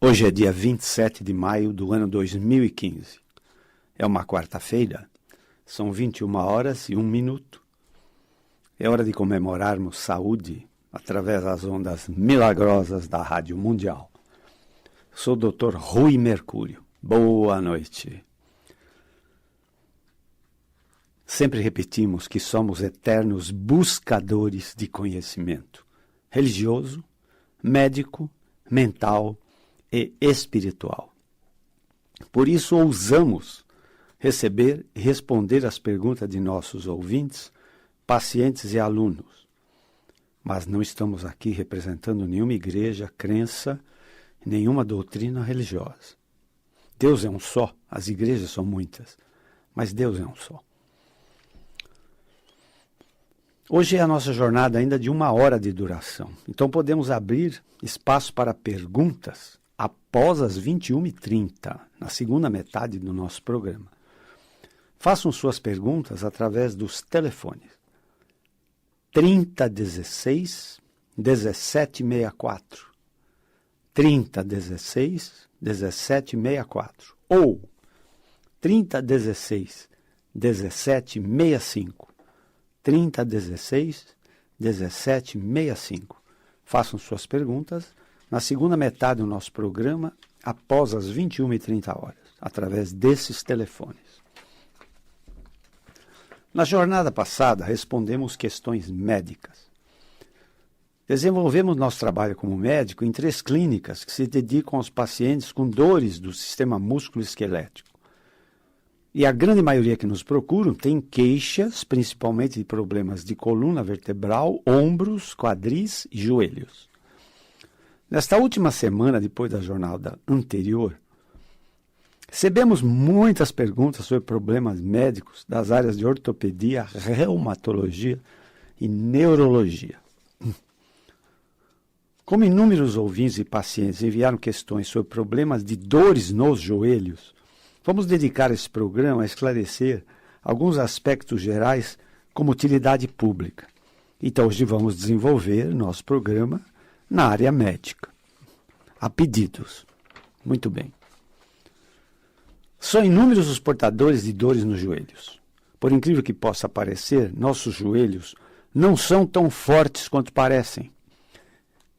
Hoje é dia 27 de maio do ano 2015. É uma quarta-feira, são 21 horas e 1 minuto. É hora de comemorarmos saúde através das ondas milagrosas da Rádio Mundial. Sou o Dr. Rui Mercúrio. Boa noite. Sempre repetimos que somos eternos buscadores de conhecimento religioso, médico, mental e espiritual. Por isso ousamos receber e responder às perguntas de nossos ouvintes, pacientes e alunos. Mas não estamos aqui representando nenhuma igreja, crença, nenhuma doutrina religiosa. Deus é um só, as igrejas são muitas, mas Deus é um só. Hoje é a nossa jornada ainda de 1 hora de duração, então podemos abrir espaço para perguntas após as 21h30, na segunda metade do nosso programa. Façam suas perguntas através dos telefones 3016 1764, 3016 1764 ou 3016 1765, 3016 1765. Façam suas perguntas na segunda metade do nosso programa, após as 21h30, através desses telefones. Na jornada passada, respondemos questões médicas. Desenvolvemos nosso trabalho como médico em 3 clínicas que se dedicam aos pacientes com dores do sistema músculo-esquelético. E a grande maioria que nos procuram tem queixas, principalmente de problemas de coluna vertebral, ombros, quadris e joelhos. Nesta última semana, depois da jornada anterior, recebemos muitas perguntas sobre problemas médicos das áreas de ortopedia, reumatologia e neurologia. Como inúmeros ouvintes e pacientes enviaram questões sobre problemas de dores nos joelhos, vamos dedicar esse programa a esclarecer alguns aspectos gerais como utilidade pública. Então, hoje vamos desenvolver nosso programa na área médica. A pedidos. Muito bem. São inúmeros os portadores de dores nos joelhos. Por incrível que possa parecer, nossos joelhos não são tão fortes quanto parecem.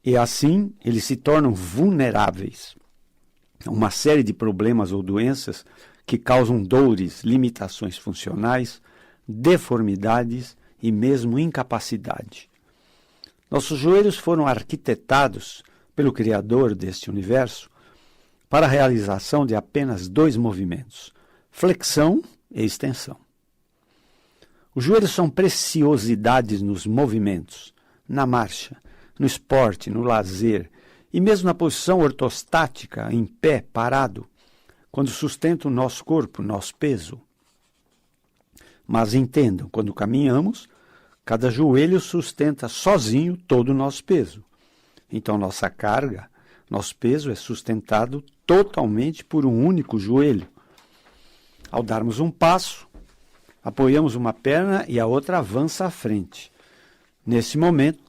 E assim, eles se tornam vulneráveis a uma série de problemas ou doenças que causam dores, limitações funcionais, deformidades e mesmo incapacidade. Nossos joelhos foram arquitetados pelo Criador deste universo para a realização de apenas 2 movimentos, flexão e extensão. Os joelhos são preciosidades nos movimentos, na marcha, no esporte, no lazer e mesmo na posição ortostática, em pé, parado, quando sustenta o nosso corpo, nosso peso. Mas entendam, quando caminhamos, cada joelho sustenta sozinho todo o nosso peso. Então, nossa carga, nosso peso é sustentado totalmente por um único joelho. Ao darmos um passo, apoiamos uma perna e a outra avança à frente. Nesse momento,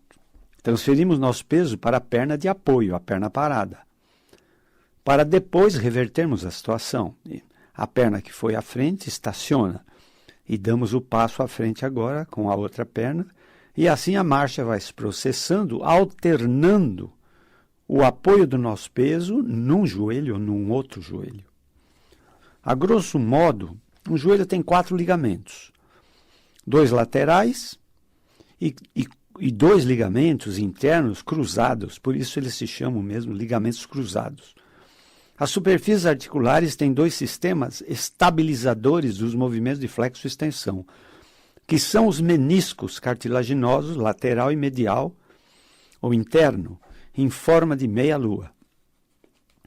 transferimos nosso peso para a perna de apoio, a perna parada, para depois revertermos a situação. A perna que foi à frente estaciona e damos o passo à frente agora com a outra perna, e assim a marcha vai se processando, alternando o apoio do nosso peso num joelho ou num outro joelho. A grosso modo, um joelho tem 4 ligamentos, 2 laterais e 2 ligamentos internos cruzados, por isso eles se chamam mesmo ligamentos cruzados. As superfícies articulares têm 2 sistemas estabilizadores dos movimentos de flexo e extensão, que são os meniscos cartilaginosos, lateral e medial, ou interno, em forma de meia-lua.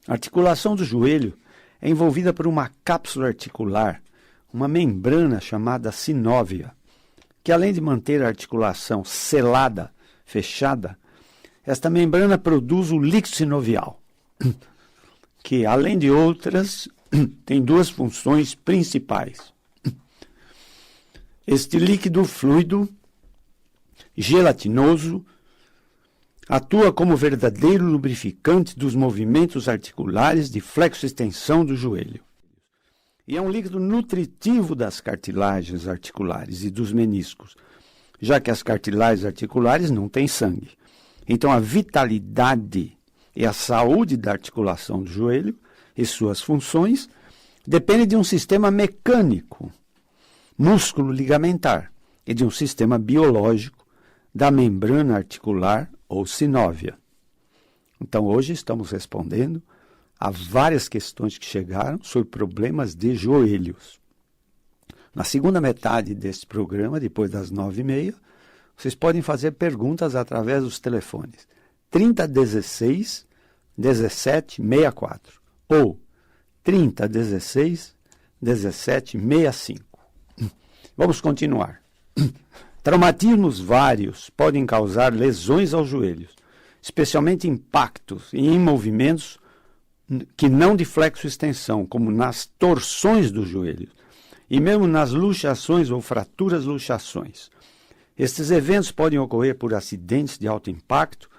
A articulação do joelho é envolvida por uma cápsula articular, uma membrana chamada sinóvia, que além de manter a articulação selada, fechada, esta membrana produz o líquido sinovial, que, além de outras, tem 2 funções principais. Este líquido fluido, gelatinoso, Atua como verdadeiro lubrificante dos movimentos articulares de flexo-extensão do joelho. E é um líquido nutritivo das cartilagens articulares e dos meniscos, já que as cartilagens articulares não têm sangue. Então, a vitalidade e a saúde da articulação do joelho e suas funções depende de um sistema mecânico, músculo-ligamentar, e de um sistema biológico da membrana articular ou sinóvia. Então, hoje estamos respondendo a várias questões que chegaram sobre problemas de joelhos. Na segunda metade deste programa, depois das 9h30, vocês podem fazer perguntas através dos telefones 3016 1764 ou 3016 1765. Vamos continuar. Traumatismos vários podem causar lesões aos joelhos, especialmente impactos e em movimentos que não de flexo-extensão, como nas torções do joelho, e mesmo nas luxações ou fraturas-luxações. Estes eventos podem ocorrer por acidentes de alto impacto,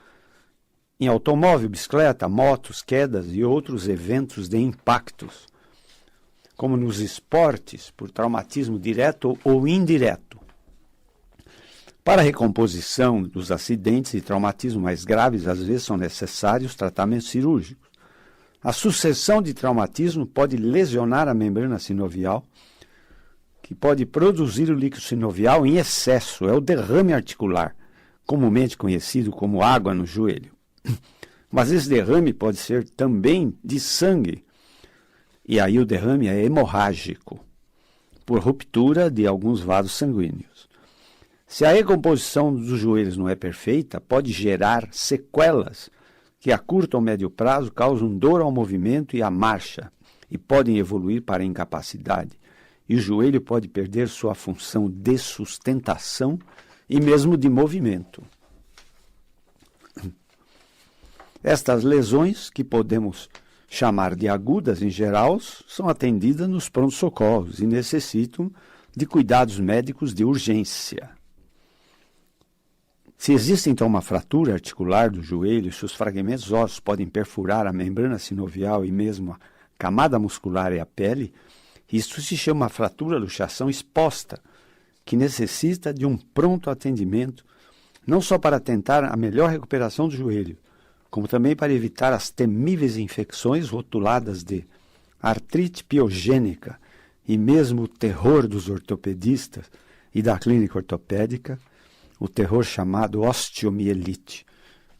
em automóvel, bicicleta, motos, quedas e outros eventos de impactos, como nos esportes, por traumatismo direto ou indireto. Para a recomposição dos acidentes e traumatismos mais graves, às vezes são necessários tratamentos cirúrgicos. A sucessão de traumatismo pode lesionar a membrana sinovial, que pode produzir o líquido sinovial em excesso, é o derrame articular, comumente conhecido como água no joelho. Mas esse derrame pode ser também de sangue, e aí o derrame é hemorrágico, por ruptura de alguns vasos sanguíneos. Se a recomposição dos joelhos não é perfeita, pode gerar sequelas que a curto ou médio prazo causam dor ao movimento e à marcha e podem evoluir para a incapacidade. E o joelho pode perder sua função de sustentação e mesmo de movimento. Estas lesões, que podemos chamar de agudas em geral, são atendidas nos pronto-socorros e necessitam de cuidados médicos de urgência. Se existe então uma fratura articular do joelho, se os fragmentos ósseos podem perfurar a membrana sinovial e mesmo a camada muscular e a pele, isso se chama fratura luxação exposta, que necessita de um pronto atendimento, não só para tentar a melhor recuperação do joelho, como também para evitar as temíveis infecções rotuladas de artrite piogênica e mesmo o terror dos ortopedistas e da clínica ortopédica, o terror chamado osteomielite,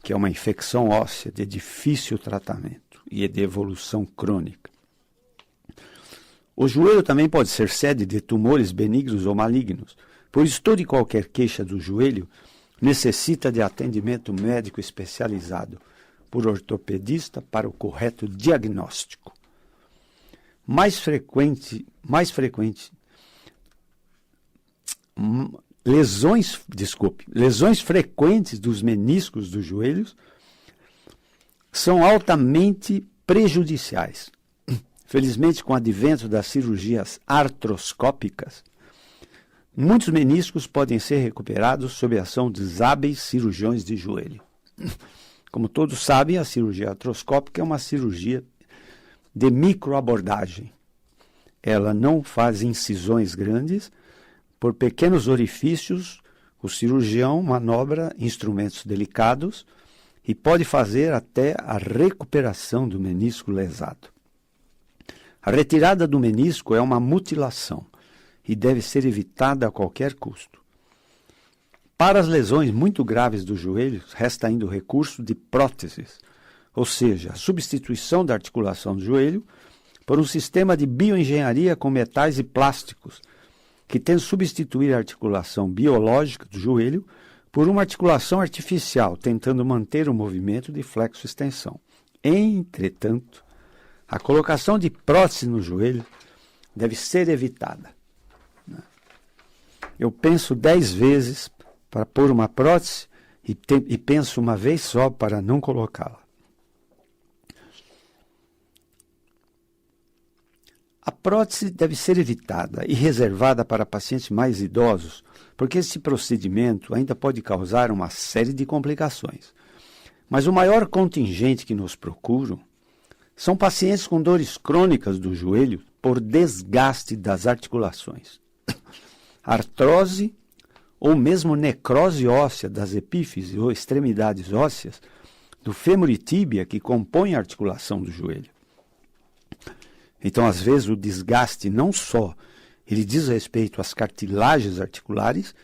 que é uma infecção óssea de difícil tratamento e de evolução crônica. O joelho também pode ser sede de tumores benignos ou malignos, por isso toda e qualquer queixa do joelho necessita de atendimento médico especializado por ortopedista para o correto diagnóstico. Lesões frequentes dos meniscos dos joelhos são altamente prejudiciais. Felizmente, com o advento das cirurgias artroscópicas, muitos meniscos podem ser recuperados sob a ação de hábeis cirurgiões de joelho. Como todos sabem, a cirurgia artroscópica é uma cirurgia de microabordagem. Ela não faz incisões grandes. Por pequenos orifícios, o cirurgião manobra instrumentos delicados e pode fazer até a recuperação do menisco lesado. A retirada do menisco é uma mutilação e deve ser evitada a qualquer custo. Para as lesões muito graves dos joelhos, resta ainda o recurso de próteses, ou seja, a substituição da articulação do joelho por um sistema de bioengenharia com metais e plásticos, que tenta substituir a articulação biológica do joelho por uma articulação artificial, tentando manter o movimento de flexo-extensão. Entretanto, a colocação de prótese no joelho deve ser evitada. Eu penso 10 vezes para pôr uma prótese e penso uma vez só para não colocá-la. A prótese deve ser evitada e reservada para pacientes mais idosos, porque esse procedimento ainda pode causar uma série de complicações. Mas o maior contingente que nos procuram são pacientes com dores crônicas do joelho por desgaste das articulações, artrose ou mesmo necrose óssea das epífises ou extremidades ósseas do fêmur e tíbia que compõem a articulação do joelho. Então, às vezes, o desgaste não só ele diz respeito às cartilagens articulares,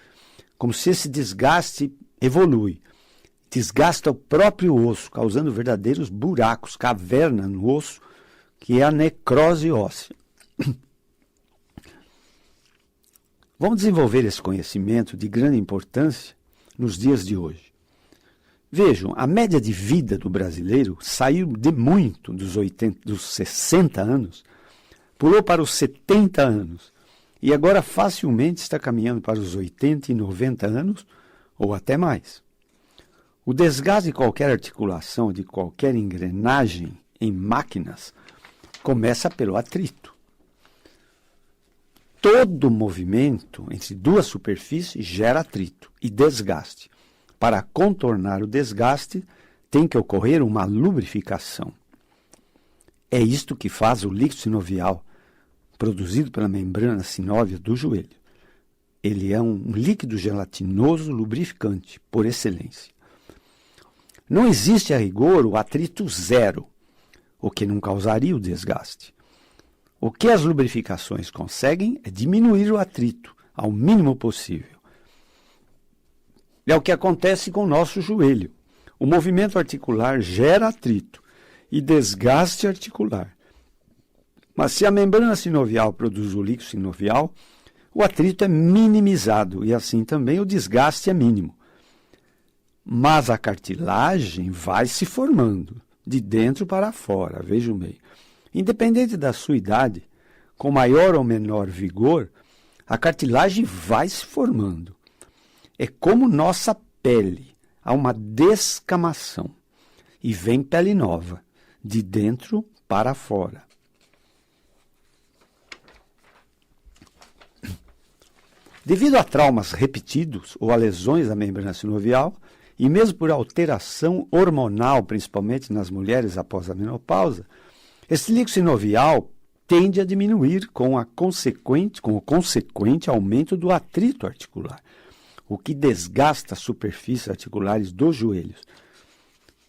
como se esse desgaste evolui, desgasta o próprio osso, causando verdadeiros buracos, caverna no osso, que é a necrose óssea. Vamos desenvolver esse conhecimento de grande importância nos dias de hoje. Vejam, a média de vida do brasileiro saiu de muito dos 60 anos, pulou para os 70 anos e agora facilmente está caminhando para os 80 e 90 anos ou até mais. O desgaste de qualquer articulação, de qualquer engrenagem em máquinas, começa pelo atrito. Todo movimento entre duas superfícies gera atrito e desgaste. Para contornar o desgaste, tem que ocorrer uma lubrificação. É isto que faz o líquido sinovial, produzido pela membrana sinóvia do joelho. Ele é um líquido gelatinoso lubrificante, por excelência. Não existe a rigor o atrito zero, o que não causaria o desgaste. O que as lubrificações conseguem é diminuir o atrito ao mínimo possível. É o que acontece com o nosso joelho. O movimento articular gera atrito e desgaste articular. Mas se a membrana sinovial produz o líquido sinovial, o atrito é minimizado e assim também o desgaste é mínimo. Mas a cartilagem vai se formando, de dentro para fora, vejam bem. Independente da sua idade, com maior ou menor vigor, a cartilagem vai se formando. É como nossa pele, há uma descamação e vem pele nova, de dentro para fora. Devido a traumas repetidos ou a lesões da membrana sinovial, e mesmo por alteração hormonal, principalmente nas mulheres após a menopausa, esse líquido sinovial tende a diminuir com o consequente aumento do atrito articular, o que desgasta as superfícies articulares dos joelhos.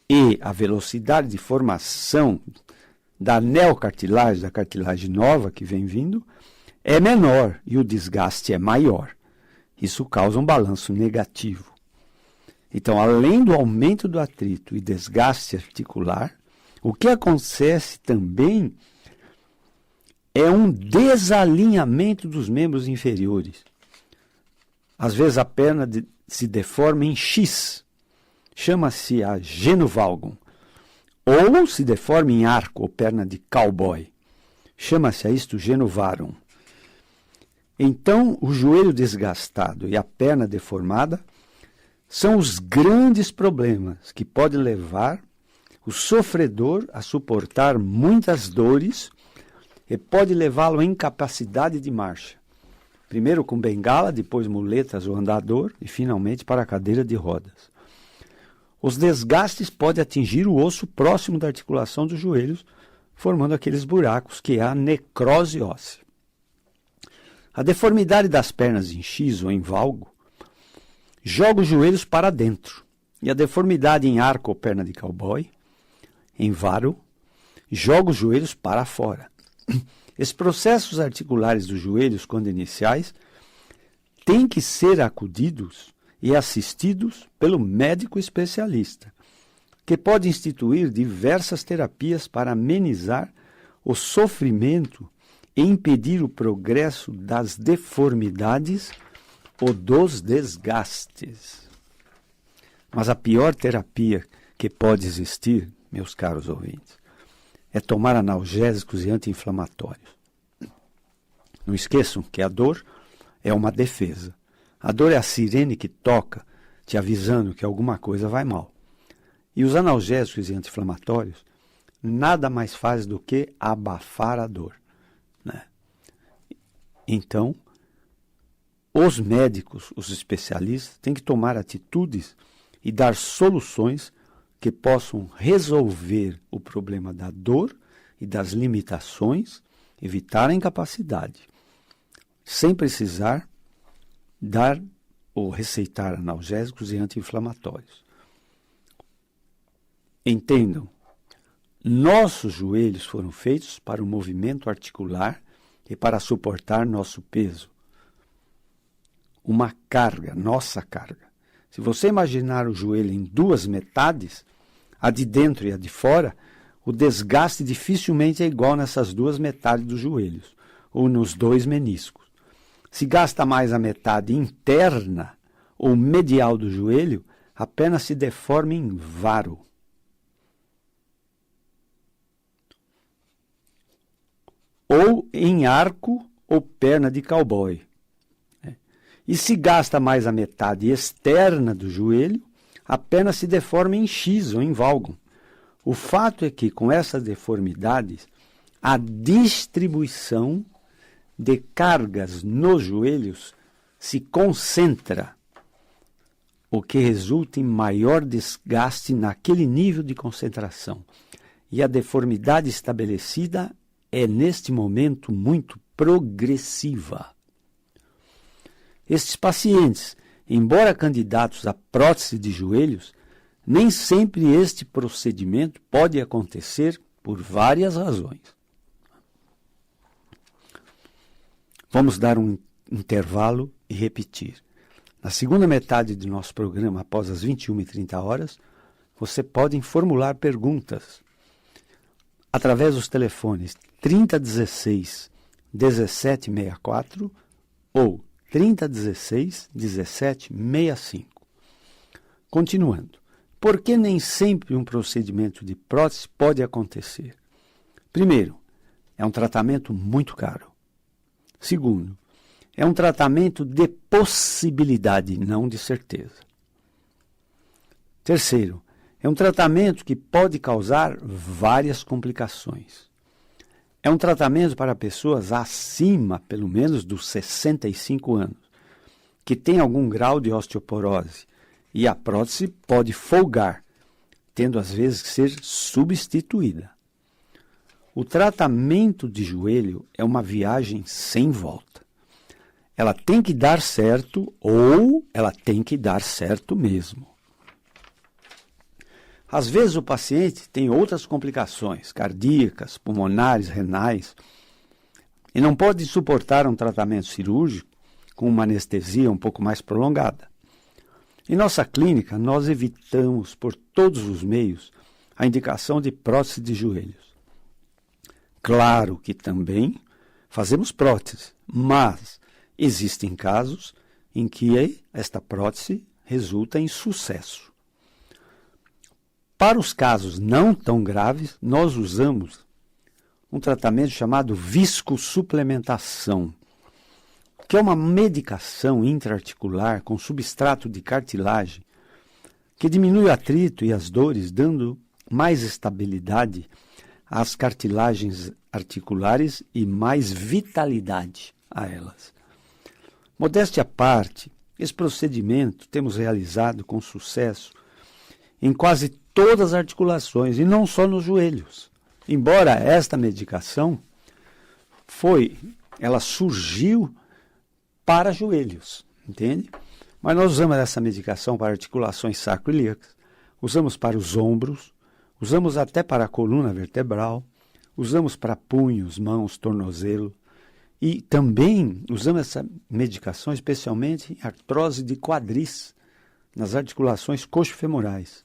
E a velocidade de formação da neocartilagem, da cartilagem nova que vem vindo, é menor e o desgaste é maior. Isso causa um balanço negativo. Então, além do aumento do atrito e desgaste articular, o que acontece também é um desalinhamento dos membros inferiores. Às vezes a perna se deforma em X, chama-se a genovalgum. Ou se deforma em arco, ou perna de cowboy, chama-se a isto genovarum. Então, o joelho desgastado e a perna deformada são os grandes problemas que podem levar o sofredor a suportar muitas dores e pode levá-lo à incapacidade de marcha. Primeiro com bengala, depois muletas ou andador e finalmente para a cadeira de rodas. Os desgastes podem atingir o osso próximo da articulação dos joelhos, formando aqueles buracos que é a necrose óssea. A deformidade das pernas em X ou em valgo joga os joelhos para dentro, e a deformidade em arco ou perna de cowboy, em varo, joga os joelhos para fora. Esses processos articulares dos joelhos, quando iniciais, têm que ser acudidos e assistidos pelo médico especialista, que pode instituir diversas terapias para amenizar o sofrimento e impedir o progresso das deformidades ou dos desgastes. Mas a pior terapia que pode existir, meus caros ouvintes, é tomar analgésicos e anti-inflamatórios. Não esqueçam que a dor é uma defesa. A dor é a sirene que toca, te avisando que alguma coisa vai mal. E os analgésicos e anti-inflamatórios nada mais fazem do que abafar a dor, né? Então, os médicos, os especialistas, têm que tomar atitudes e dar soluções que possam resolver o problema da dor e das limitações, evitar a incapacidade, sem precisar dar ou receitar analgésicos e anti-inflamatórios. Entendam, nossos joelhos foram feitos para o movimento articular e para suportar nosso peso. Uma carga, nossa carga. Se você imaginar o joelho em duas metades, a de dentro e a de fora, o desgaste dificilmente é igual nessas duas metades dos joelhos, ou nos dois meniscos. Se gasta mais a metade interna ou medial do joelho, apenas se deforma em varo. Ou em arco ou perna de cowboy. E se gasta mais a metade externa do joelho, apenas se deforma em X ou em válgula. O fato é que, com essas deformidades, a distribuição de cargas nos joelhos se concentra, o que resulta em maior desgaste naquele nível de concentração. E a deformidade estabelecida é, neste momento, muito progressiva. Estes pacientes, embora candidatos a prótese de joelhos, nem sempre este procedimento pode acontecer por várias razões. Vamos dar um intervalo e repetir. Na segunda metade do nosso programa, após as 21h30, você pode formular perguntas através dos telefones 3016 1764 ou 3016 1765. Continuando. Por que nem sempre um procedimento de prótese pode acontecer? Primeiro, é um tratamento muito caro. Segundo, é um tratamento de possibilidade, não de certeza. Terceiro, é um tratamento que pode causar várias complicações. É um tratamento para pessoas acima, pelo menos, dos 65 anos, que tem algum grau de osteoporose, e a prótese pode folgar, tendo às vezes que ser substituída. O tratamento de joelho é uma viagem sem volta. Ela tem que dar certo ou ela tem que dar certo mesmo. Às vezes o paciente tem outras complicações cardíacas, pulmonares, renais, e não pode suportar um tratamento cirúrgico com uma anestesia um pouco mais prolongada. Em nossa clínica, nós evitamos por todos os meios a indicação de prótese de joelhos. Claro que também fazemos prótese, mas existem casos em que esta prótese resulta em sucesso. Para os casos não tão graves, nós usamos um tratamento chamado viscosuplementação, que é uma medicação intraarticular com substrato de cartilagem que diminui o atrito e as dores, dando mais estabilidade às cartilagens articulares e mais vitalidade a elas. Modéstia à parte, esse procedimento temos realizado com sucesso em quase todas as articulações e não só nos joelhos. Embora esta medicação ela surgiu para joelhos, entende? Mas nós usamos essa medicação para articulações sacroiliacas, usamos para os ombros, usamos até para a coluna vertebral, usamos para punhos, mãos, tornozelo, e também usamos essa medicação especialmente em artrose de quadris, nas articulações coxofemorais.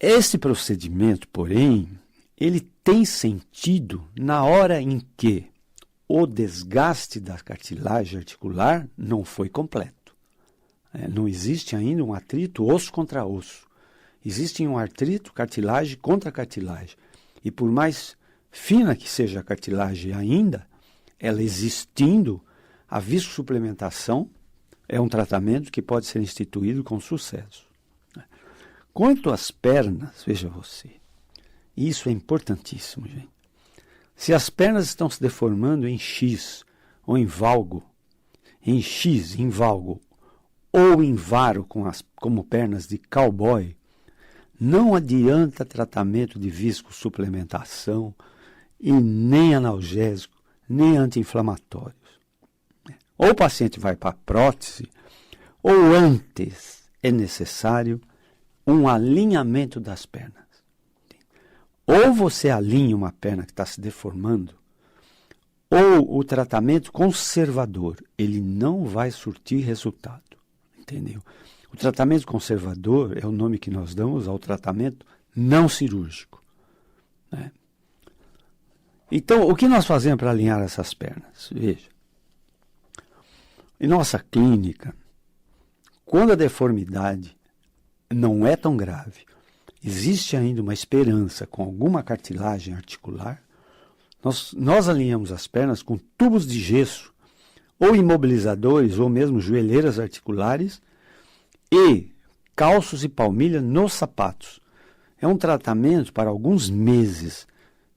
Esse procedimento, porém, ele tem sentido na hora em que o desgaste da cartilagem articular não foi completo. Não existe ainda um atrito osso contra osso. Existe um atrito cartilagem contra cartilagem. E por mais fina que seja a cartilagem ainda, ela existindo, a viscosuplementação é um tratamento que pode ser instituído com sucesso. Quanto às pernas, veja você, isso é importantíssimo, gente. Se as pernas estão se deformando em X ou em valgo, em X, em valgo, ou em varo como pernas de cowboy, não adianta tratamento de viscosuplementação e nem analgésico, nem anti-inflamatórios. Ou o paciente vai para a prótese, ou antes é necessário um alinhamento das pernas. Ou você alinha uma perna que está se deformando, ou o tratamento conservador, ele não vai surtir resultado. Entendeu? O tratamento conservador é o nome que nós damos ao tratamento não cirúrgico. Né? Então, o que nós fazemos para alinhar essas pernas? Veja, em nossa clínica, quando a deformidade não é tão grave, existe ainda uma esperança com alguma cartilagem articular, nós alinhamos as pernas com tubos de gesso, ou imobilizadores, ou mesmo joelheiras articulares, e calços e palmilha nos sapatos. É um tratamento para alguns meses,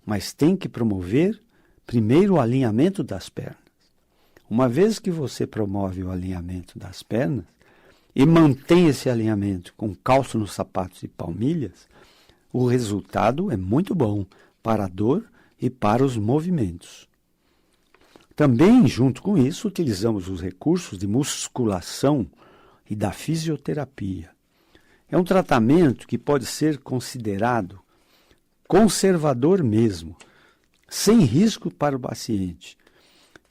mas tem que promover primeiro o alinhamento das pernas. Uma vez que você promove o alinhamento das pernas e mantém esse alinhamento com calço nos sapatos e palmilhas, o resultado é muito bom para a dor e para os movimentos. Também, junto com isso, utilizamos os recursos de musculação e da fisioterapia. É um tratamento que pode ser considerado conservador mesmo, sem risco para o paciente,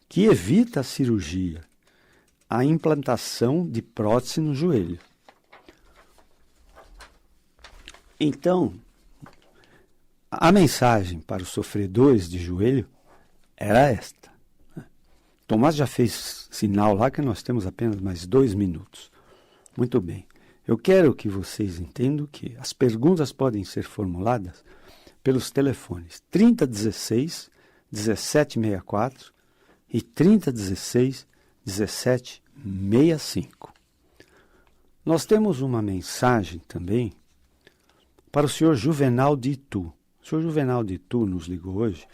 que evita a cirurgia, a implantação de prótese no joelho. Então, a mensagem para os sofredores de joelho era esta. Tomás já fez sinal lá que nós temos apenas mais 2 minutos. Muito bem. Eu quero que vocês entendam que as perguntas podem ser formuladas pelos telefones 3016 1764 e 3016 1765. Nós temos uma mensagem também para o senhor Juvenal de Itu. O senhor Juvenal de Itu nos ligou hoje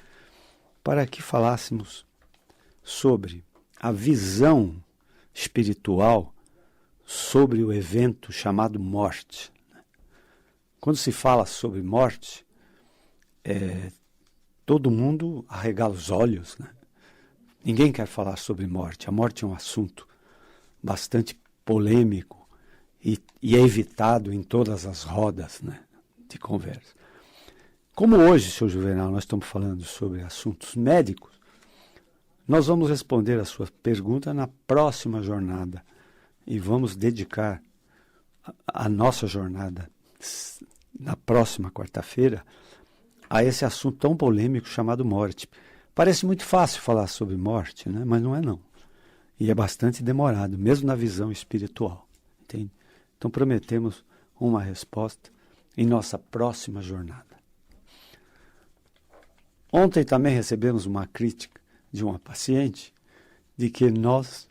para que falássemos sobre a visão espiritual sobre o evento chamado morte. Quando se fala sobre morte, todo mundo arregala os olhos, né? Ninguém quer falar sobre morte. A morte é um assunto bastante polêmico e é evitado em todas as rodas, né, de conversa. Como hoje, senhor Juvenal, nós estamos falando sobre assuntos médicos, nós vamos responder a sua pergunta na próxima jornada e vamos dedicar a nossa jornada na próxima quarta-feira a esse assunto tão polêmico chamado morte. Parece muito fácil falar sobre morte, né? Mas não é não. E é bastante demorado, mesmo na visão espiritual. Entende? Então prometemos uma resposta em nossa próxima jornada. Ontem também recebemos uma crítica de uma paciente de que nós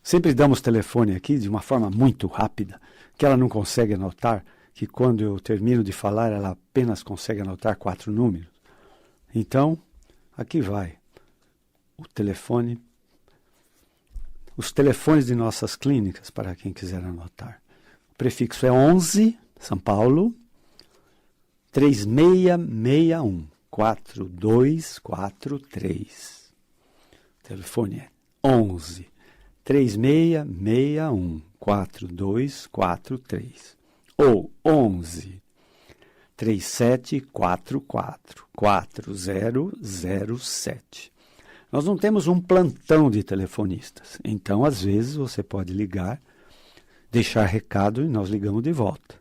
sempre damos telefone aqui de uma forma muito rápida, que ela não consegue anotar, que quando eu termino de falar ela apenas consegue anotar 4 números. Então, aqui vai o telefone, os telefones de nossas clínicas para quem quiser anotar. O prefixo é 11, São Paulo, 3661 4243. O telefone é 11 3661 4243 ou 11 3744 4007. Nós não temos um plantão de telefonistas, então às vezes você pode ligar, deixar recado e nós ligamos de volta.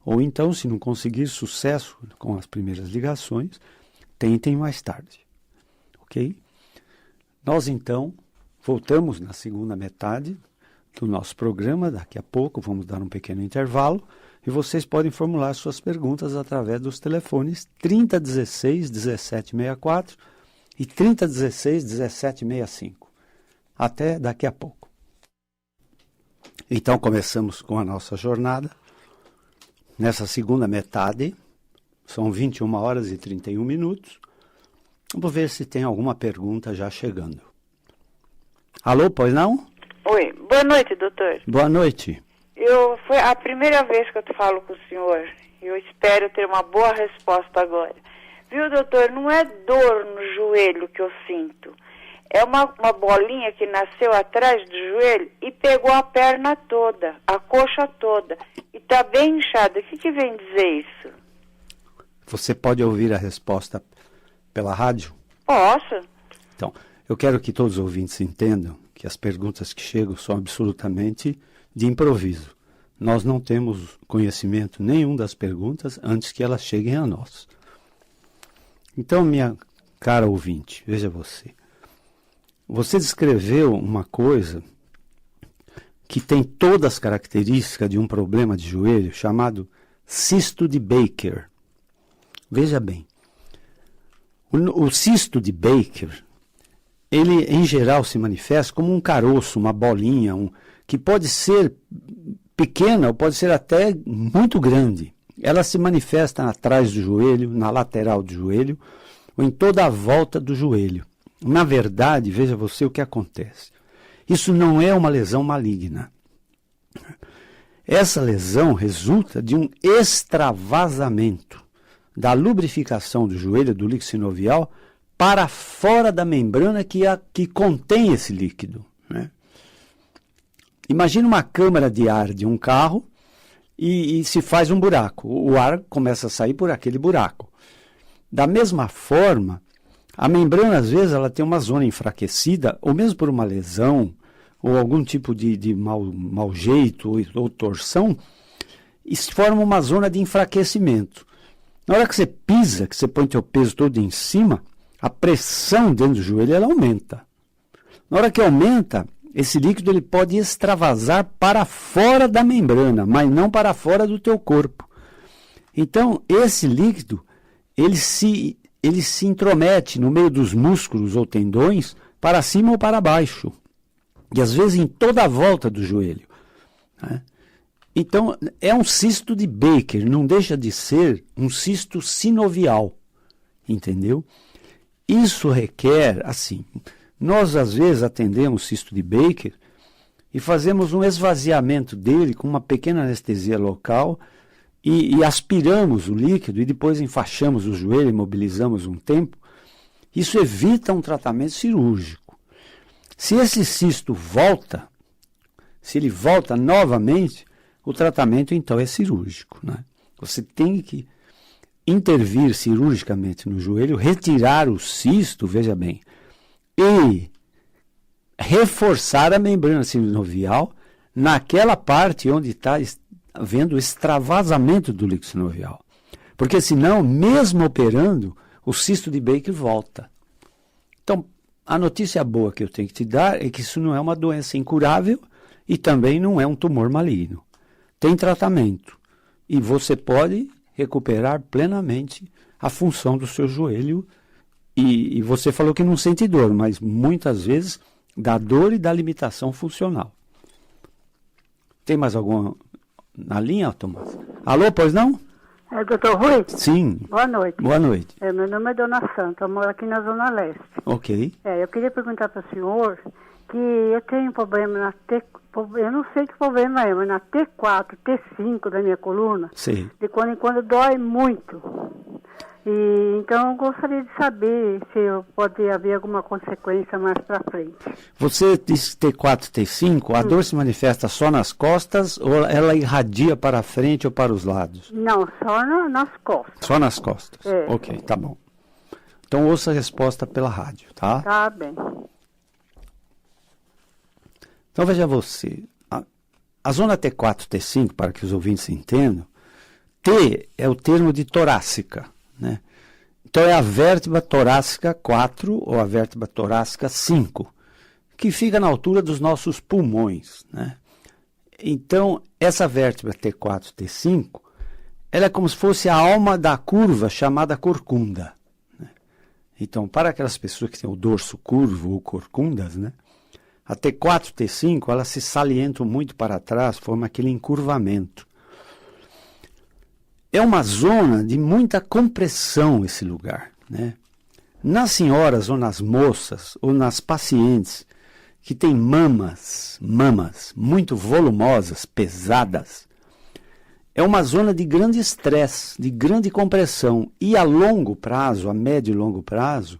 Ou então, se não conseguir sucesso com as primeiras ligações, tentem mais tarde. Ok? Nós então voltamos na segunda metade do nosso programa, daqui a pouco vamos dar um pequeno intervalo. E vocês podem formular suas perguntas através dos telefones 3016 1764 e 3016 1765. Até daqui a pouco. Então começamos com a nossa jornada. Nessa segunda metade, são 21 horas e 31 minutos. Vamos ver se tem alguma pergunta já chegando. Alô, pois não? Oi, boa noite, doutor. Boa noite. Foi a primeira vez que eu falo com o senhor. Eu espero ter uma boa resposta agora. Viu, doutor, não é dor no joelho que eu sinto. É uma bolinha que nasceu atrás do joelho e pegou a perna toda, a coxa toda. E tá bem inchada. O que vem dizer isso? Você pode ouvir a resposta pela rádio? Posso. Então, eu quero que todos os ouvintes entendam que as perguntas que chegam são absolutamente de improviso. Nós não temos conhecimento nenhum das perguntas antes que elas cheguem a nós. Então, minha cara ouvinte, veja você. Você descreveu uma coisa que tem todas as características de um problema de joelho chamado cisto de Baker. Veja bem, o cisto de Baker, ele em geral se manifesta como um caroço, uma bolinha, que pode ser pequena ou pode ser até muito grande. Ela se manifesta atrás do joelho, na lateral do joelho, ou em toda a volta do joelho. Na verdade, veja você o que acontece. Isso não é uma lesão maligna. Essa lesão resulta de um extravasamento da lubrificação do joelho, do líquido sinovial, para fora da membrana que contém esse líquido, né? Imagina uma câmara de ar de um carro e se faz um buraco. O ar começa a sair por aquele buraco. Da mesma forma, a membrana, às vezes, ela tem uma zona enfraquecida, ou mesmo por uma lesão, ou algum tipo de mau jeito ou torção, e se forma uma zona de enfraquecimento. Na hora que você pisa, que você põe teu peso todo em cima, a pressão dentro do joelho ela aumenta. Na hora que aumenta, esse líquido ele pode extravasar para fora da membrana, mas não para fora do teu corpo. Então, esse líquido, ele se intromete no meio dos músculos ou tendões, para cima ou para baixo. E às vezes em toda a volta do joelho, né? Então, é um cisto de Baker, não deixa de ser um cisto sinovial, entendeu? Isso requer, assim, nós às vezes atendemos cisto de Baker e fazemos um esvaziamento dele com uma pequena anestesia local e aspiramos o líquido e depois enfaixamos o joelho, imobilizamos um tempo. Isso evita um tratamento cirúrgico. Se esse cisto volta, se ele volta novamente, o tratamento então é cirúrgico, né? Você tem que intervir cirurgicamente no joelho, retirar o cisto, veja bem, e reforçar a membrana sinovial naquela parte onde está havendo extravasamento do líquido sinovial. Porque senão, mesmo operando, o cisto de Baker volta. Então, a notícia boa que eu tenho que te dar é que isso não é uma doença incurável e também não é um tumor maligno. Tem tratamento e você pode recuperar plenamente a função do seu joelho. E você falou que não sente dor, mas muitas vezes dá dor e dá limitação funcional. Tem mais alguma na linha, Tomás? Alô, pois não? É, doutor Rui? Sim. Boa noite. Boa noite. Meu nome é Dona Santa, eu moro aqui na Zona Leste. Ok. Eu queria perguntar para o senhor que eu tenho problema eu não sei que problema é, mas na T4, T5 da minha coluna, Sim. de quando em quando dói muito. E então eu gostaria de saber se pode haver alguma consequência mais para frente. Você disse T4, T5, a dor se manifesta só nas costas ou ela irradia para frente ou para os lados? Não, só nas costas. Só nas costas? É. Ok, tá bom. Então ouça a resposta pela rádio, tá? Tá bem. Então veja você, a zona T4, T5, para que os ouvintes entendam, T é o termo de torácica, né? Então é a vértebra torácica 4 ou a vértebra torácica 5, que fica na altura dos nossos pulmões, né? Então essa vértebra T4, T5, ela é como se fosse a alma da curva chamada corcunda, né? Então para aquelas pessoas que têm o dorso curvo ou corcundas, né? A T4, T5, elas se salientam muito para trás, forma aquele encurvamento. É uma zona de muita compressão esse lugar, né? Nas senhoras ou nas moças ou nas pacientes que tem mamas muito volumosas, pesadas, é uma zona de grande estresse, de grande compressão. E a longo prazo, a médio e longo prazo,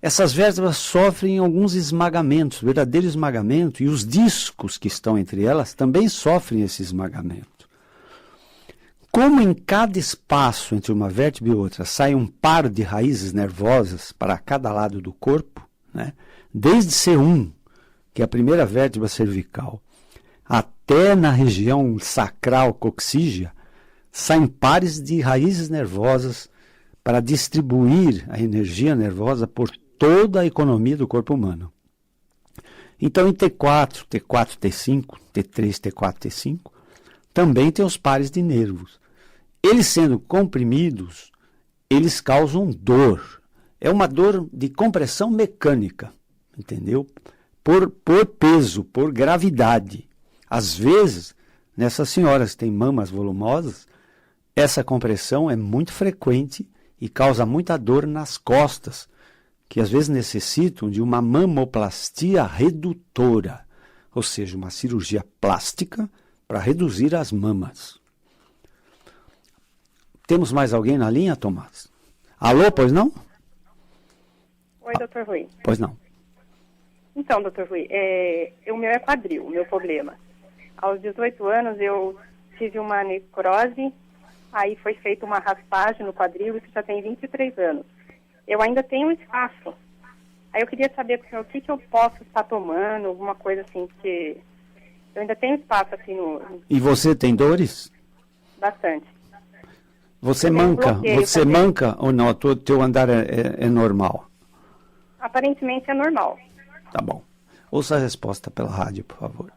essas vértebras sofrem alguns esmagamentos, verdadeiro esmagamento, e os discos que estão entre elas também sofrem esse esmagamento. Como em cada espaço entre uma vértebra e outra sai um par de raízes nervosas para cada lado do corpo, né? Desde C1, que é a primeira vértebra cervical, até na região sacral coxígea, saem pares de raízes nervosas para distribuir a energia nervosa por toda a economia do corpo humano. Então, em T4, T4, T5, T3, T4, T5, também tem os pares de nervos. Eles sendo comprimidos, eles causam dor. É uma dor de compressão mecânica, entendeu? Por peso, por gravidade. Às vezes, nessas senhoras que têm mamas volumosas, essa compressão é muito frequente e causa muita dor nas costas, que às vezes necessitam de uma mamoplastia redutora, ou seja, uma cirurgia plástica para reduzir as mamas. Temos mais alguém na linha, Tomás? Alô, pois não? Oi, doutor Rui. Pois não. Então, doutor Rui, o meu é quadril, o meu problema. Aos 18 anos eu tive uma necrose, aí foi feita uma raspagem no quadril, isso já tem 23 anos. Eu ainda tenho um espaço. Aí eu queria saber com o senhor o que eu posso estar tomando, alguma coisa assim, porque eu ainda tenho espaço assim no... E você tem dores? Bastante. Você manca? Você manca ou não? O teu andar é normal? Aparentemente é normal. Tá bom. Ouça a resposta pela rádio, por favor.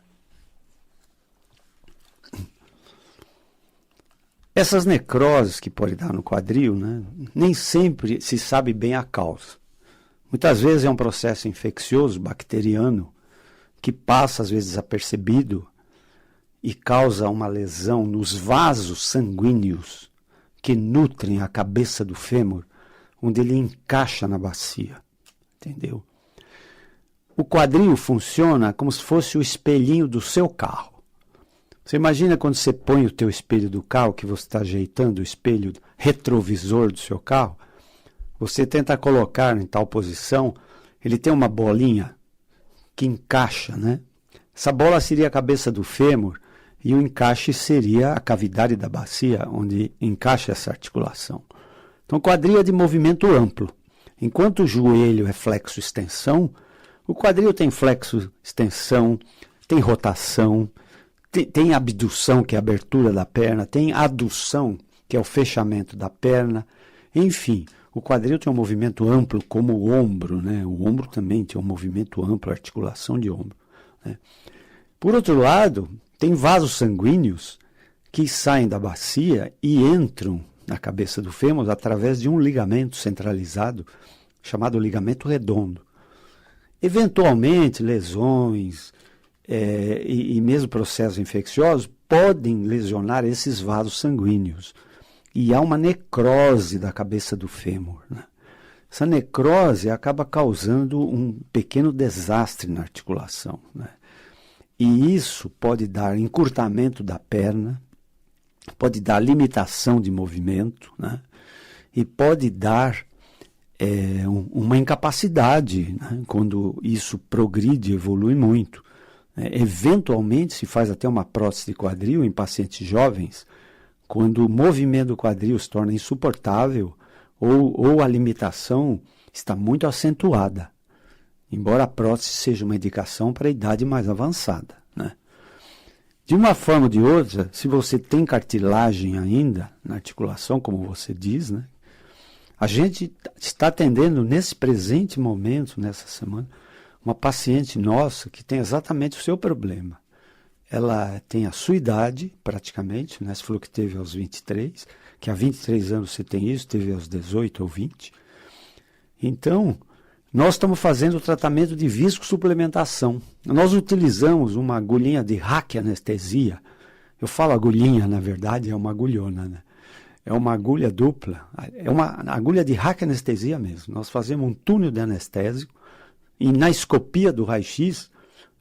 Essas necroses que pode dar no quadril, né, nem sempre se sabe bem a causa. Muitas vezes é um processo infeccioso, bacteriano, que passa às vezes desapercebido e causa uma lesão nos vasos sanguíneos que nutrem a cabeça do fêmur, onde ele encaixa na bacia. Entendeu? O quadril funciona como se fosse o espelhinho do seu carro. Você imagina quando você põe o teu espelho do carro, que você está ajeitando o espelho retrovisor do seu carro, você tenta colocar em tal posição, ele tem uma bolinha que encaixa, né? Essa bola seria a cabeça do fêmur e o encaixe seria a cavidade da bacia, onde encaixa essa articulação. Então, o quadril é de movimento amplo. Enquanto o joelho é flexo-extensão, o quadril tem flexo-extensão, tem rotação, tem abdução, que é a abertura da perna, tem adução, que é o fechamento da perna. Enfim, o quadril tem um movimento amplo como o ombro, né? O ombro também tem um movimento amplo, articulação de ombro, né? Por outro lado, tem vasos sanguíneos que saem da bacia e entram na cabeça do fêmur através de um ligamento centralizado chamado ligamento redondo. Eventualmente, lesões e mesmo processos infecciosos podem lesionar esses vasos sanguíneos. E há uma necrose da cabeça do fêmur, né? Essa necrose acaba causando um pequeno desastre na articulação, né? E isso pode dar encurtamento da perna, pode dar limitação de movimento, né? E pode dar uma incapacidade, né? Quando isso progride, evolui muito. Eventualmente se faz até uma prótese de quadril em pacientes jovens, quando o movimento do quadril se torna insuportável ou a limitação está muito acentuada, embora a prótese seja uma indicação para a idade mais avançada, né? De uma forma ou de outra, se você tem cartilagem ainda na articulação, como você diz, né? A gente está atendendo nesse presente momento, nessa semana, uma paciente nossa que tem exatamente o seu problema. Ela tem a sua idade, praticamente, né? Você falou que teve aos 23, que há 23 anos você tem isso, teve aos 18 ou 20. Então, nós estamos fazendo o tratamento de viscosuplementação. Nós utilizamos uma agulhinha de raquianestesia. Eu falo agulhinha, na verdade, é uma agulhona, né? É uma agulha dupla, é uma agulha de raquianestesia mesmo. Nós fazemos um túnel de anestésico E na escopia do raio-x,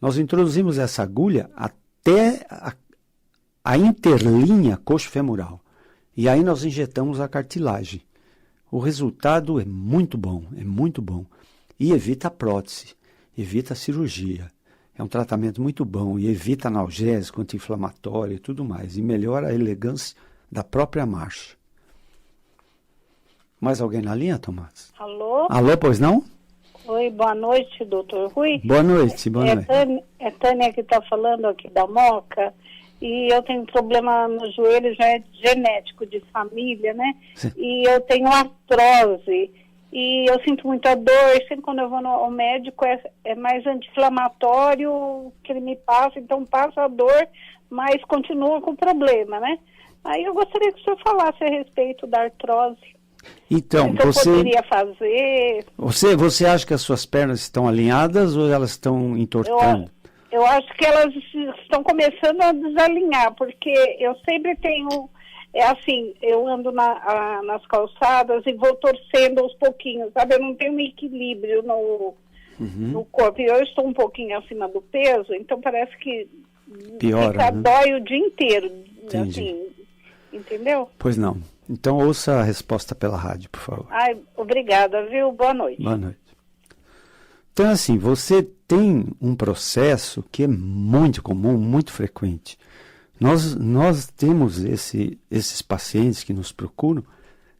nós introduzimos essa agulha até a interlinha coxo-femoral. E aí nós injetamos a cartilagem. O resultado é muito bom, E evita a prótese, evita a cirurgia. É um tratamento muito bom e evita analgésico, anti-inflamatório e tudo mais. E melhora a elegância da própria marcha. Mais alguém na linha, Tomás? Alô? Alô, pois não? Oi, boa noite, doutor Rui. Boa noite, boa noite. É Tânia que está falando aqui da Moca. E eu tenho problema no joelho, já é genético, de família, né? Sim. E eu tenho artrose. E eu sinto muita dor. Sempre quando eu vou ao médico é mais anti-inflamatório que ele me passa. Então passa a dor, mas continua com o problema, né? Aí eu gostaria que o senhor falasse a respeito da artrose. Então, O que eu poderia fazer? Você acha que as suas pernas estão alinhadas ou elas estão entortando? Eu acho que elas estão começando a desalinhar, porque eu sempre tenho, eu ando nas calçadas e vou torcendo aos pouquinhos, sabe? Eu não tenho um equilíbrio no corpo. E eu estou um pouquinho acima do peso, então parece que piora, né? Dói o dia inteiro. Entendi. Assim, entendeu? Pois não. Então ouça a resposta pela rádio, por favor. Ai, obrigada, viu? Boa noite. Boa noite. Então, assim, você tem um processo que é muito comum, muito frequente. Nós temos esses pacientes que nos procuram,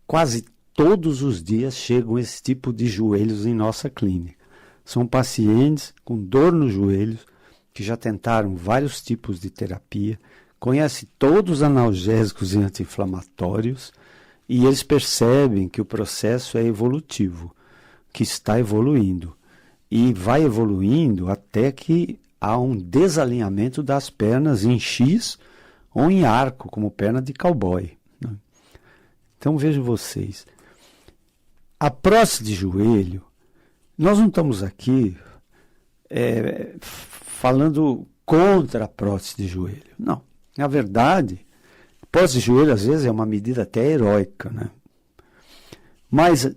quase todos os dias chegam esse tipo de joelhos em nossa clínica. São pacientes com dor nos joelhos, que já tentaram vários tipos de terapia, conhecem todos os analgésicos e anti-inflamatórios, e eles percebem que o processo é evolutivo, que está evoluindo. E vai evoluindo até que há um desalinhamento das pernas em X ou em arco, como perna de cowboy, né? Então vejam vocês, a prótese de joelho, nós não estamos aqui falando contra a prótese de joelho, não. Na verdade, prótese de joelho às vezes é uma medida até heróica, né? Mas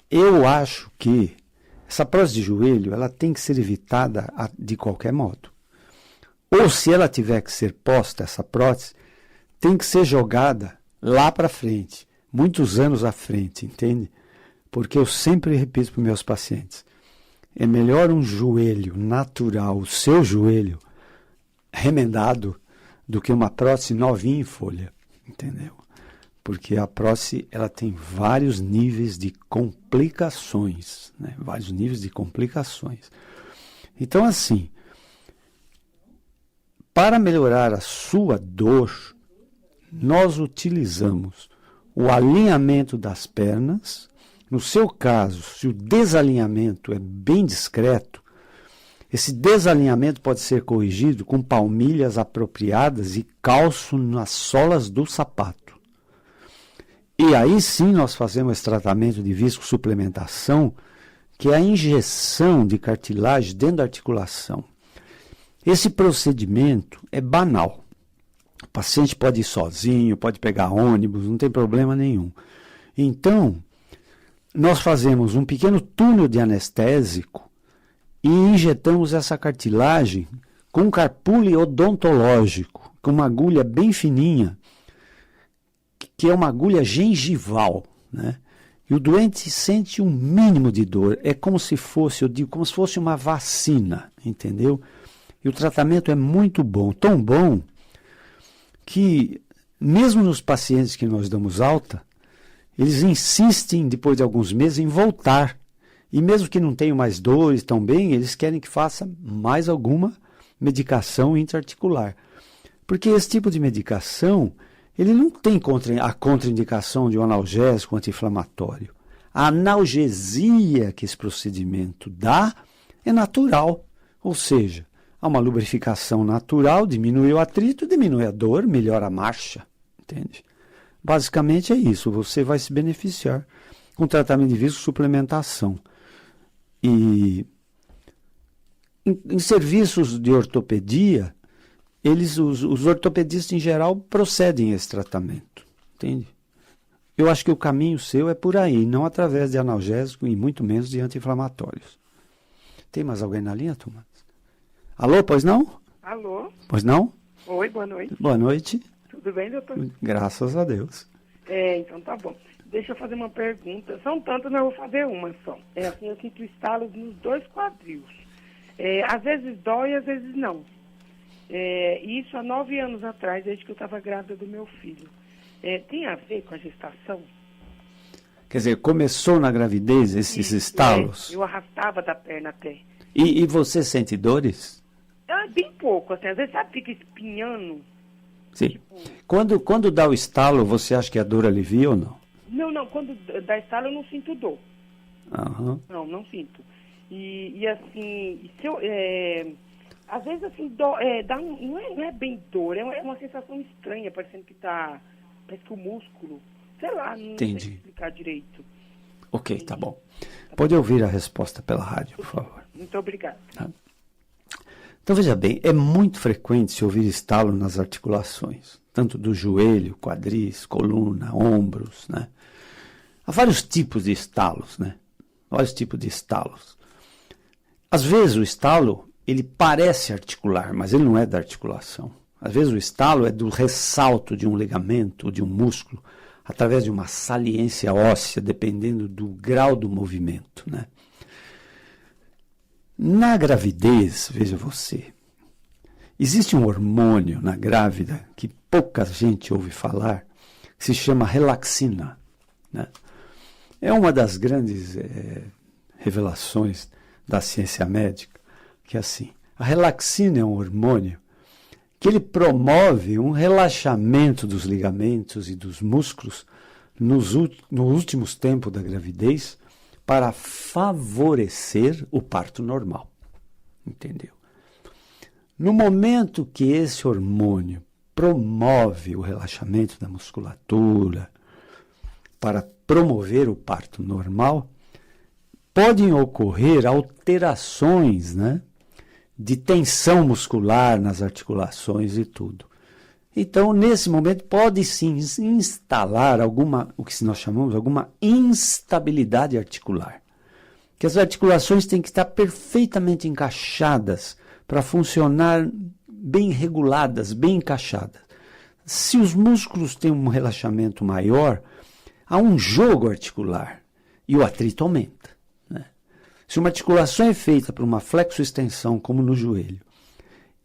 eu acho que essa prótese de joelho, ela tem que ser evitada de qualquer modo. Ou se ela tiver que ser posta, essa prótese, tem que ser jogada lá para frente, muitos anos à frente, entende? Porque eu sempre repito para os meus pacientes, é melhor um joelho natural, o seu joelho remendado, do que uma prótese novinha em folha, entendeu? Porque a prótese, ela tem vários níveis de complicações, né? Vários níveis de complicações. Então, assim, para melhorar a sua dor, nós utilizamos o alinhamento das pernas. No seu caso, se o desalinhamento é bem discreto, esse desalinhamento pode ser corrigido com palmilhas apropriadas e calço nas solas do sapato. E aí sim nós fazemos esse tratamento de viscosuplementação, que é a injeção de cartilagem dentro da articulação. Esse procedimento é banal. O paciente pode ir sozinho, pode pegar ônibus, não tem problema nenhum. Então, nós fazemos um pequeno túnel de anestésico e injetamos essa cartilagem com um carpule odontológico, com uma agulha bem fininha, que é uma agulha gengival, né? E o doente sente um mínimo de dor. É como se fosse, eu digo, como se fosse uma vacina, entendeu? E o tratamento é muito bom, tão bom que mesmo nos pacientes que nós damos alta, eles insistem, depois de alguns meses, em voltar. E mesmo que não tenham mais dores, tão bem, eles querem que faça mais alguma medicação intraarticular. Porque esse tipo de medicação, ele não tem a contraindicação de um analgésico anti-inflamatório. A analgesia que esse procedimento dá é natural. Ou seja, há uma lubrificação natural, diminui o atrito, diminui a dor, melhora a marcha. Entende? Basicamente é isso. Você vai se beneficiar com tratamento de viscosuplementação. E em serviços de ortopedia, os ortopedistas em geral procedem a esse tratamento, entende? Eu acho que o caminho seu é por aí, não através de analgésico e muito menos de anti-inflamatórios. Tem mais alguém na linha, Tomás? Alô, pois não? Alô? Pois não? Oi, boa noite. Boa noite. Tudo bem, doutor? Graças a Deus. Então tá bom. Deixa eu fazer uma pergunta. São tantas, mas eu vou fazer uma só. Assim, eu sinto estalos nos 2 quadris. Às vezes dói, às vezes não. Isso há 9 anos atrás, desde que eu estava grávida do meu filho. Tem a ver com a gestação? Quer dizer, começou na gravidez esses estalos? Eu arrastava da perna até. E você sente dores? Bem pouco, assim. Às vezes, sabe, fica espinhando. Sim. Tipo... Quando dá o estalo, você acha que a dor alivia ou não? Não. Quando dá estalo, eu não sinto dor. Uhum. Não sinto. E assim, se eu, às vezes assim, não é bem dor, é uma sensação estranha, parecendo que parece que o músculo, sei lá, não sei explicar direito. Ok, tá bom. Pode ouvir a resposta pela rádio, por favor. Muito obrigada. Tá. Então, veja bem, é muito frequente se ouvir estalo nas articulações, tanto do joelho, quadris, coluna, ombros, né? Há vários tipos de estalos, né? Vários tipos de estalos. Às vezes o estalo, ele parece articular, mas ele não é da articulação. Às vezes o estalo é do ressalto de um ligamento, de um músculo, através de uma saliência óssea, dependendo do grau do movimento, né? Na gravidez, veja você, existe um hormônio na grávida que pouca gente ouve falar, que se chama relaxina, né? É uma das grandes revelações da ciência médica, que é assim, a relaxina é um hormônio que ele promove um relaxamento dos ligamentos e dos músculos nos últimos tempos da gravidez para favorecer o parto normal. Entendeu? No momento que esse hormônio promove o relaxamento da musculatura para promover o parto normal, podem ocorrer alterações, né, de tensão muscular nas articulações e tudo. Então, nesse momento, pode sim instalar o que nós chamamos alguma instabilidade articular. Que as articulações têm que estar perfeitamente encaixadas para funcionar bem reguladas, bem encaixadas. Se os músculos têm um relaxamento maior, há um jogo articular e o atrito aumenta, né? Se uma articulação é feita por uma flexoextensão, como no joelho,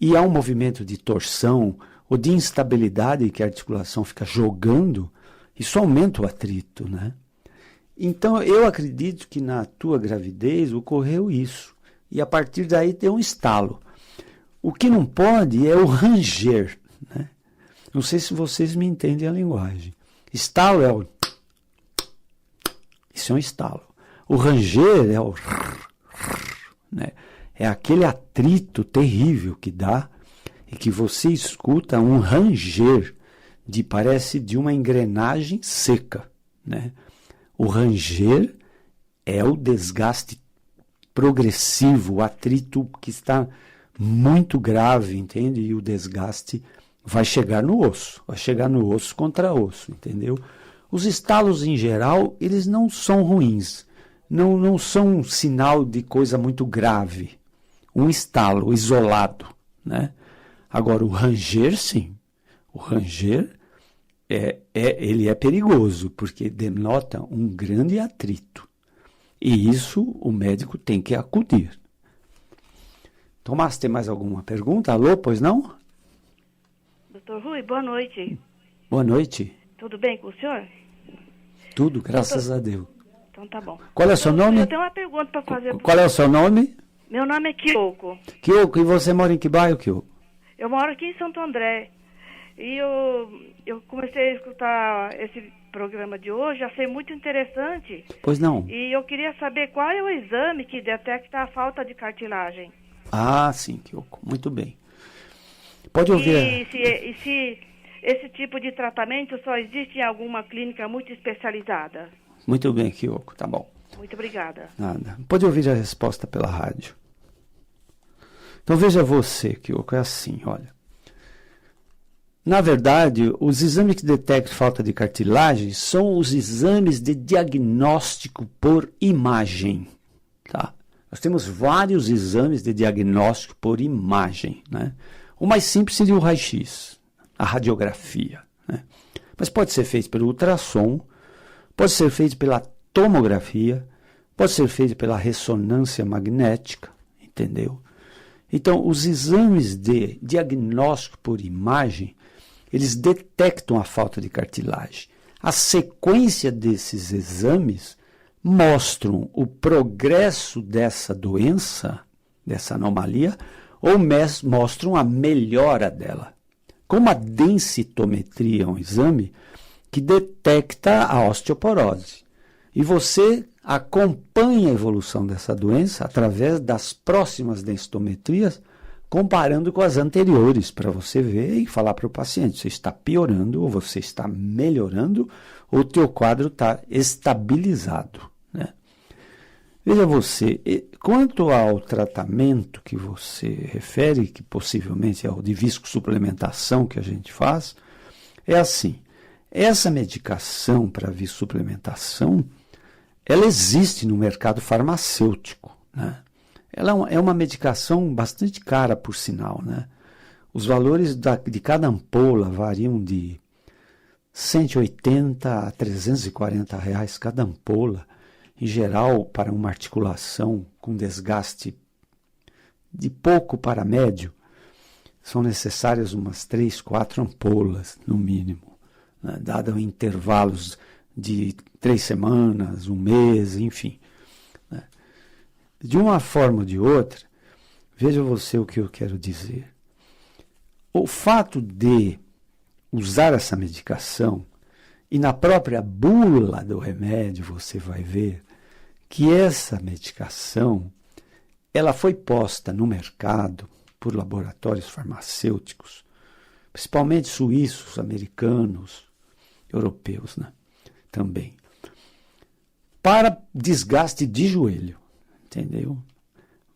e há um movimento de torção ou de instabilidade que a articulação fica jogando, isso aumenta o atrito, né? Então, eu acredito que na tua gravidez ocorreu isso. E a partir daí tem um estalo. O que não pode é o ranger, né? Não sei se vocês me entendem a linguagem. Estalo é o... Isso é um estalo. O ranger é o... né? É aquele atrito terrível que dá e que você escuta um ranger parece de uma engrenagem seca, né? O ranger é o desgaste progressivo, o atrito que está muito grave, entende? E o desgaste vai chegar no osso contra osso, entendeu? Os estalos, em geral, eles não são ruins, não são um sinal de coisa muito grave. Um estalo isolado, né? Agora, o ranger, sim. O ranger, ele é perigoso, porque denota um grande atrito. E isso o médico tem que acudir. Tomás, tem mais alguma pergunta? Alô, pois não? Doutor Rui, boa noite. Boa noite. Tudo bem com o senhor? Tudo, graças a Deus. Então tá bom. Qual é o seu nome? Eu tenho uma pergunta para fazer. Qual é o seu nome? Meu nome é Kyoko. Kyoko, e você mora em que bairro, Kyoko? Eu moro aqui em Santo André. E eu comecei a escutar esse programa de hoje, achei muito interessante. Pois não. E eu queria saber qual é o exame que detecta a falta de cartilagem. Ah, sim, Kyoko. Muito bem. Pode ouvir. E se esse tipo de tratamento só existe em alguma clínica muito especializada? Muito bem, Kyoko. Tá bom. Muito obrigada. Nada. Pode ouvir a resposta pela rádio. Então veja você, Kyoko, é assim, olha. Na verdade, os exames que detectam falta de cartilagem são os exames de diagnóstico por imagem, tá? Nós temos vários exames de diagnóstico por imagem, né? O mais simples seria o raio-x, a radiografia, né? Mas pode ser feito pelo ultrassom, pode ser feito pela tomografia, pode ser feito pela ressonância magnética, entendeu? Então, os exames de diagnóstico por imagem, eles detectam a falta de cartilagem. A sequência desses exames mostram o progresso dessa doença, dessa anomalia, ou mostram a melhora dela. Como a densitometria é um exame que detecta a osteoporose. E você acompanha a evolução dessa doença através das próximas densitometrias, comparando com as anteriores, para você ver e falar para o paciente, você está piorando ou você está melhorando, ou o teu quadro está estabilizado, né? Veja você, quanto ao tratamento que você refere, que possivelmente é o de viscosuplementação que a gente faz, é assim, essa medicação para viscosuplementação, ela existe no mercado farmacêutico, né? Ela é uma medicação bastante cara, por sinal, né? Os valores de cada ampola variam de 180 a 340 reais cada ampola. Em geral, para uma articulação com desgaste de pouco para médio, são necessárias umas 3, 4 ampolas, no mínimo, né? Dado intervalos de 3 semanas, um mês, enfim. De uma forma ou de outra, veja você o que eu quero dizer. O fato de usar essa medicação, e na própria bula do remédio você vai ver que essa medicação, ela foi posta no mercado por laboratórios farmacêuticos, principalmente suíços, americanos, europeus, né? Também, para desgaste de joelho. Entendeu?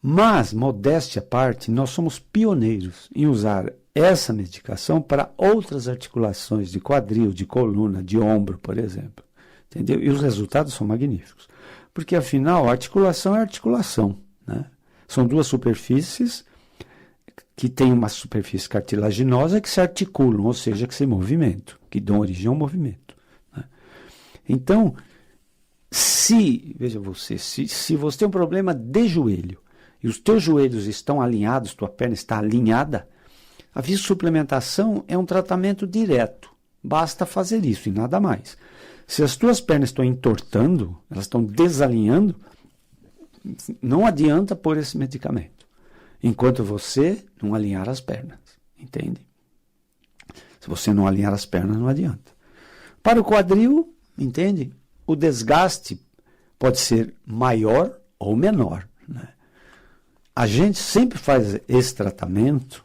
Mas, modéstia à parte, nós somos pioneiros em usar essa medicação para outras articulações de quadril, de coluna, de ombro, por exemplo. Entendeu? E os resultados são magníficos. Porque, afinal, a articulação é articulação, né? São duas superfícies que têm uma superfície cartilaginosa que se articulam, ou seja, que se movimentam, que dão origem ao movimento, né? Então, veja você, se você tem um problema de joelho e os teus joelhos estão alinhados, tua perna está alinhada, a viscosuplementação é um tratamento direto. Basta fazer isso e nada mais. Se as tuas pernas estão entortando, elas estão desalinhando, não adianta pôr esse medicamento, enquanto você não alinhar as pernas, entende? Se você não alinhar as pernas, não adianta. Para o quadril, entende? O desgaste pode ser maior ou menor, né? A gente sempre faz esse tratamento,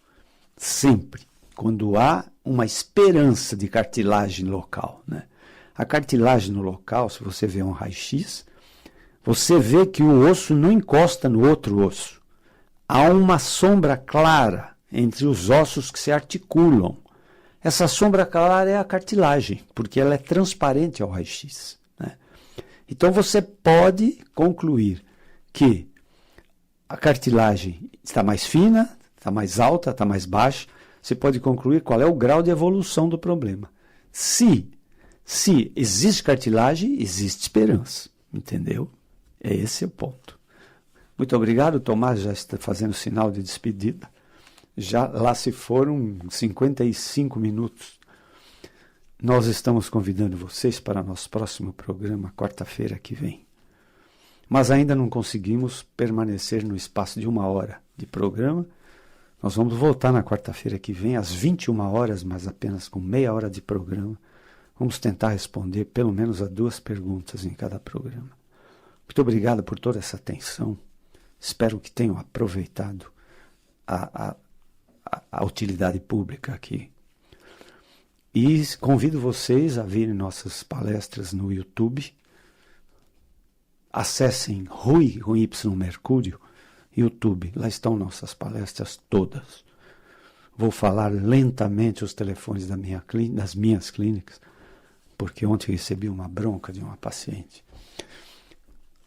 sempre, quando há uma esperança de cartilagem local, né? A cartilagem no local, se você vê um raio-x, você vê que o osso não encosta no outro osso. Há uma sombra clara entre os ossos que se articulam. Essa sombra clara é a cartilagem, porque ela é transparente ao raio-x. Então você pode concluir que a cartilagem está mais fina, está mais alta, está mais baixa. Você pode concluir qual é o grau de evolução do problema. Se existe cartilagem, existe esperança. Entendeu? Esse é o ponto. Muito obrigado. O Tomás já está fazendo sinal de despedida. Já lá se foram 55 minutos. Nós estamos convidando vocês para nosso próximo programa, quarta-feira que vem. Mas ainda não conseguimos permanecer no espaço de 1 hora de programa. Nós vamos voltar na quarta-feira que vem, às 21 horas, mas apenas com meia hora de programa. Vamos tentar responder pelo menos a 2 perguntas em cada programa. Muito obrigado por toda essa atenção. Espero que tenham aproveitado a utilidade pública aqui. E convido vocês a virem nossas palestras no YouTube. Acessem Rui com Y Mercúrio, YouTube. Lá estão nossas palestras todas. Vou falar lentamente os telefones das minhas clínicas, porque ontem recebi uma bronca de uma paciente.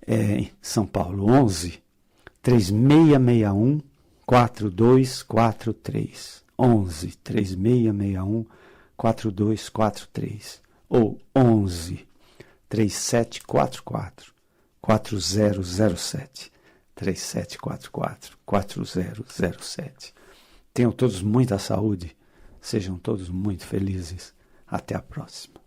É em São Paulo, 11 3661 4243. 11 3661 4243. Ou 11 3744 4007. 3744 4007. Tenham todos muita saúde, sejam todos muito felizes. Até a próxima.